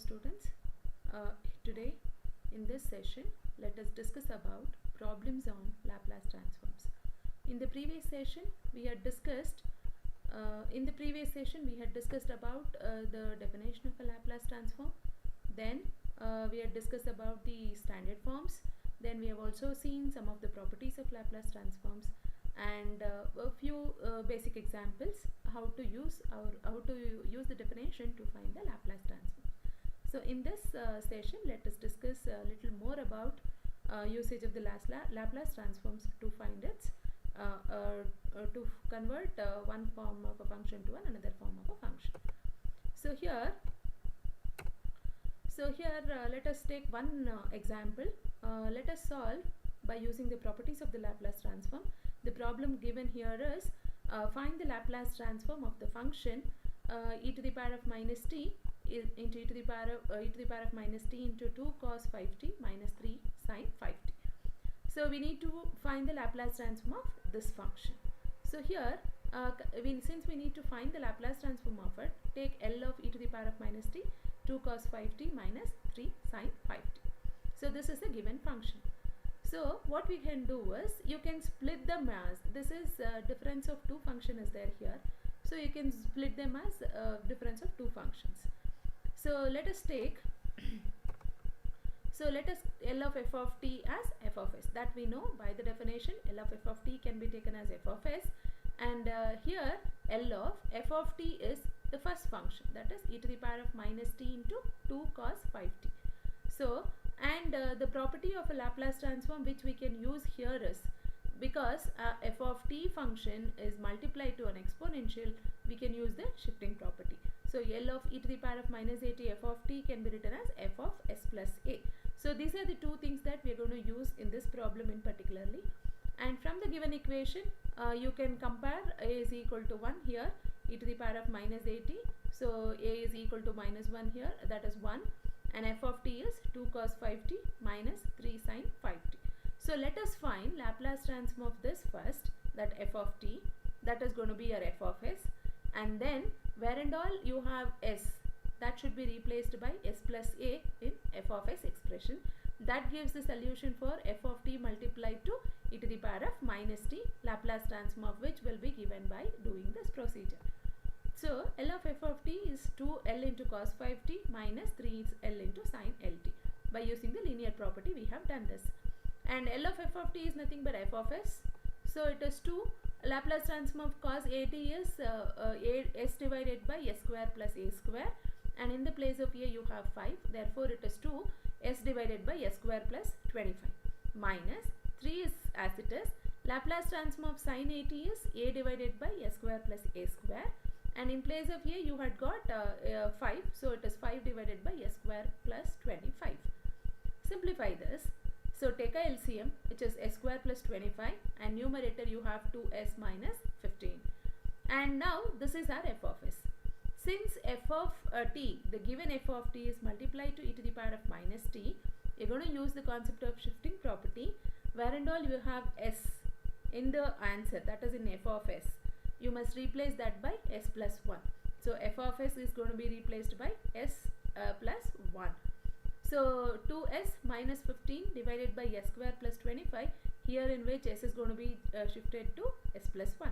students. Today in this session let us discuss about problems on Laplace transforms. In the previous session we had discussed about the definition of a Laplace transform. Then we had discussed about the standard forms. Then we have also seen some of the properties of Laplace transforms and a few basic examples how to use the definition to find the Laplace transform. So in this session let us discuss a little more about usage of the Laplace transforms to find its to convert one form of a function to another form of a function. So here let us take one example. Let us solve by using the properties of the Laplace transform. The problem given here is find the Laplace transform of the function e to the power of minus t into e to the power of minus t into 2 cos 5t minus 3 sin 5t. So we need to find the Laplace transform of this function. So here since we need to find the Laplace transform of it, take L of e to the power of minus t 2 cos 5t minus 3 sin 5t. So this is a given function. So what we can do is you can split them as this is difference of two function is there here. So you can split them as difference of two functions. So let us take L of f of t as f of s. That we know by the definition. L of f of t can be taken as f of s, and here L of f of t is the first function, that is e to the power of minus t into 2 cos 5t. So and the property of a Laplace transform which we can use here is because f of t function is multiplied to an exponential, we can use the shifting property. So L of e to the power of minus at f of t can be written as f of s plus a. So these are the two things that we are going to use in this problem in particularly. And from the given equation you can compare a is equal to 1 here, e to the power of minus at. So a is equal to minus 1 here, that is 1, and f of t is 2 cos 5t minus 3 sin 5t. So let us find Laplace transform of this first, that f of t, that is going to be your f of s, and then where and all you have s, that should be replaced by s plus a in f of s expression. That gives the solution for f of t multiplied to e to the power of minus t, Laplace transform of which will be given by doing this procedure. So L of f of t is 2L into cos 5t minus 3L into sin lt. By using the linear property we have done this. And L of f of t is nothing but f of s. So it is 2. Laplace transform of cos at is s divided by s square plus a square, and in the place of a you have 5. Therefore it is 2 s divided by s square plus 25 minus 3 is as it is. Laplace transform of sin at is a divided by s square plus a square, and in place of a you had got 5, so it is 5 divided by s square plus 25. Simplify this. So take a LCM, which is s square plus 25, and numerator you have 2s minus 15. And now this is our f of s. Since f of t, the given f of t is multiplied to e to the power of minus t, you are going to use the concept of shifting property, where and all you have s in the answer, that is in f of s. You must replace that by s plus 1. So f of s is going to be replaced by s plus 1. So 2s minus 15 divided by s square plus 25, here in which s is going to be shifted to s plus 1.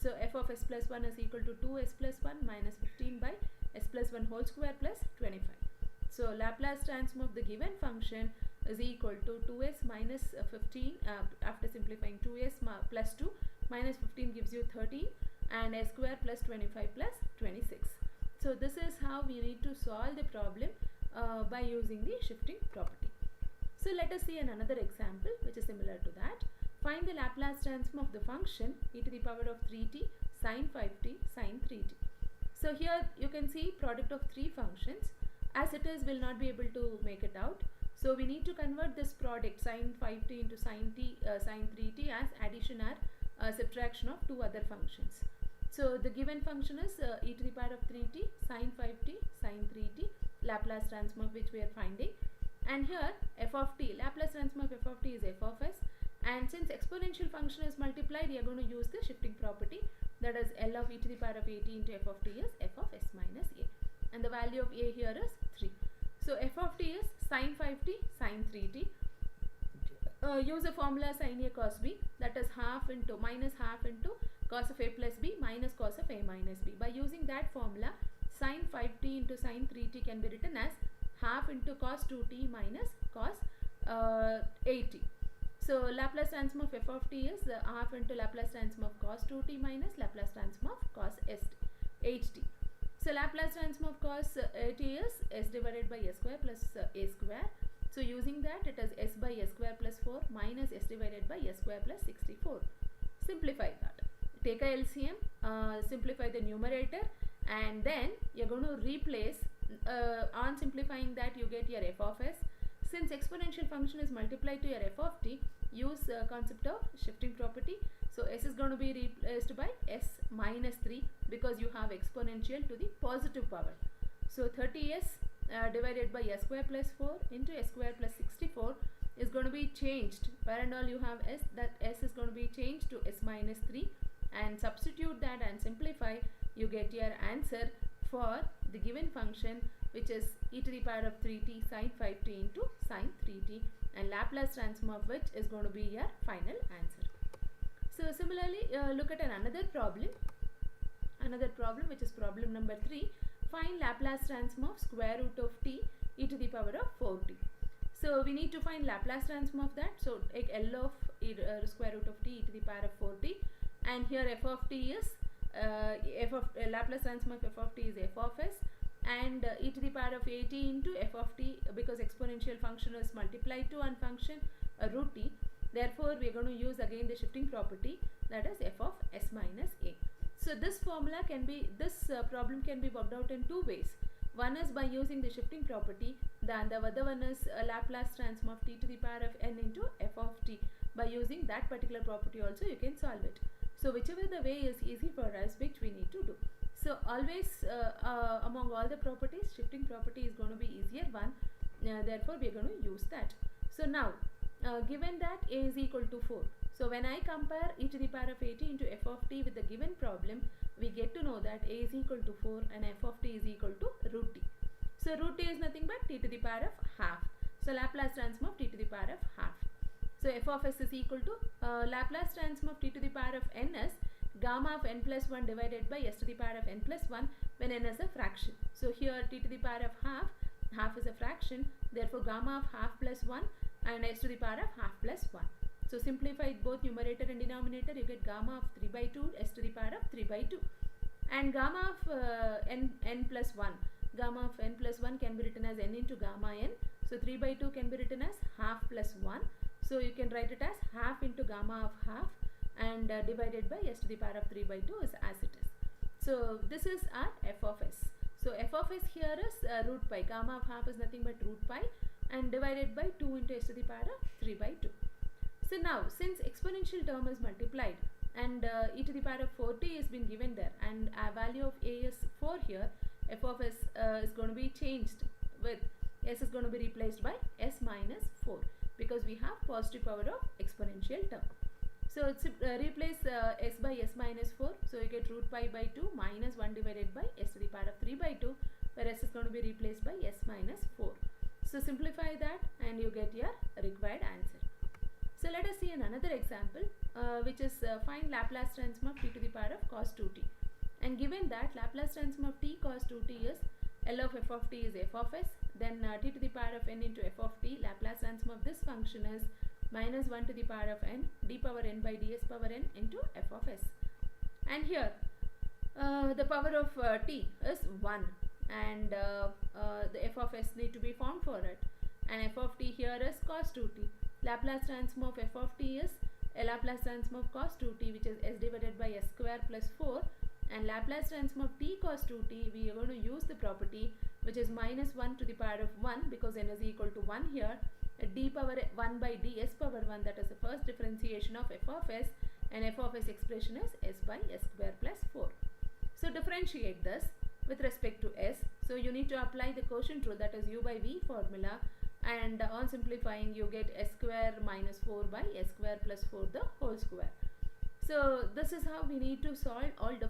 So f of s plus 1 is equal to 2s plus 1 minus 15 by s plus 1 whole square plus 25. So Laplace transform of the given function is equal to 2s minus 15 after simplifying 2s plus 2 minus 15 gives you 13, and s square plus 25 plus 26. So this is how we need to solve the problem by using the shifting property. So let us see another example which is similar to that. Find the Laplace transform of the function e to the power of 3t sin 5t sin 3t. So here you can see product of three functions. As it is, will not be able to make it out. So we need to convert this product sin 5t into sin 3t as addition or subtraction of two other functions. So the given function is e to the power of 3t sin 5t sin 3t, Laplace transform of which we are finding. And here f of t, Laplace transform of f of t is f of s, and since exponential function is multiplied, we are going to use the shifting property, that is L of e to the power of at into f of t is f of s minus a, and the value of a here is 3. So f of t is sine 5t sine 3t. Use the formula sin a cos b, that is half into minus half into cos of a plus b minus cos of a minus b. By using that formula, sin 5t into sin 3t can be written as half into cos 2t minus cos 8t. So Laplace transform of f of t is half into Laplace transform of cos 2t minus Laplace transform of cos 8t. So Laplace transform of cos 8t is s divided by s square plus a square. So using that, it is s by s square plus 4 minus s divided by s square plus 64. Simplify that. Take a LCM, simplify the numerator, and then you're going to replace, on simplifying that you get your f of s. Since exponential function is multiplied to your f of t, use concept of shifting property. So s is going to be replaced by s minus 3 because you have exponential to the positive power. So 30s divided by s square plus 4 into s square plus 64 is going to be changed. Where and all you have s, that s is going to be changed to s minus 3, and substitute that and simplify, you get your answer for the given function, which is e to the power of 3t sine 5t into sine 3t, and Laplace transform of which is going to be your final answer. So similarly, look at another problem which is problem number 3. Find Laplace transform of square root of t e to the power of 4t. So we need to find Laplace transform of that. So take L of square root of t e to the power of 4t, and here f of t is Laplace transform of f of t is f of s, and e to the power of at into f of t, because exponential function is multiplied to one function root t. Therefore, we are going to use again the shifting property, that is f of s minus a. So this formula can be, this problem can be worked out in two ways. One is by using the shifting property, then the other one is Laplace transform of t to the power of n into f of t. By using that particular property also you can solve it. So whichever the way is easy for us, which we need to do. So always among all the properties, shifting property is going to be easier one. Therefore we are going to use that. So now given that a is equal to 4. So when I compare e to the power of at into f of t with the given problem, we get to know that a is equal to 4 and f of t is equal to root t. So root t is nothing but t to the power of half. So Laplace transform of t to the power of half. So f of s is equal to Laplace transform of t to the power of n is gamma of n plus 1 divided by s to the power of n plus 1 when n is a fraction. So here t to the power of half is a fraction, therefore gamma of half plus 1 and s to the power of half plus 1. So simplify both numerator and denominator, you get gamma of 3 by 2 s to the power of 3 by 2. And gamma of n plus 1, gamma of n plus 1 can be written as n into gamma n. So 3 by 2 can be written as half plus 1. So you can write it as half into gamma of half and divided by s to the power of 3 by 2 is as it is. So this is our f of s. So f of s here is root pi. Gamma of half is nothing but root pi and divided by 2 into s to the power of 3 by 2. So now since exponential term is multiplied and e to the power of 4t has been given there, and our value of a is 4 here, f of s is going to be changed with s is going to be replaced by s minus 4 because we have positive power of exponential term. So it's replace s by s minus 4, so you get root pi by 2 minus 1 divided by s to the power of 3 by 2, where s is going to be replaced by s minus 4. So simplify that and you get your required answer. So let us see another example which is find Laplace transform of t to the power of cos 2t. And given that Laplace transform of t cos 2t is L of f of t is f of s, then t to the power of n into f of t, Laplace transform of this function is minus 1 to the power of n d power n by ds power n into f of s. And here the power of t is 1 and the f of s need to be found for it, and f of t here is cos 2t. Laplace transform of f of t is a Laplace transform of cos 2t, which is s divided by s square plus 4, and Laplace transform of t cos 2t, we are going to use the property which is minus 1 to the power of 1 because n is equal to 1 here, d power 1 by ds power 1, that is the first differentiation of f of s, and f of s expression is s by s square plus 4. So differentiate this with respect to s. So you need to apply the quotient rule, that is u by v formula, and on simplifying you get s square minus 4 by s square plus 4 the whole square. So this is how we need to solve all the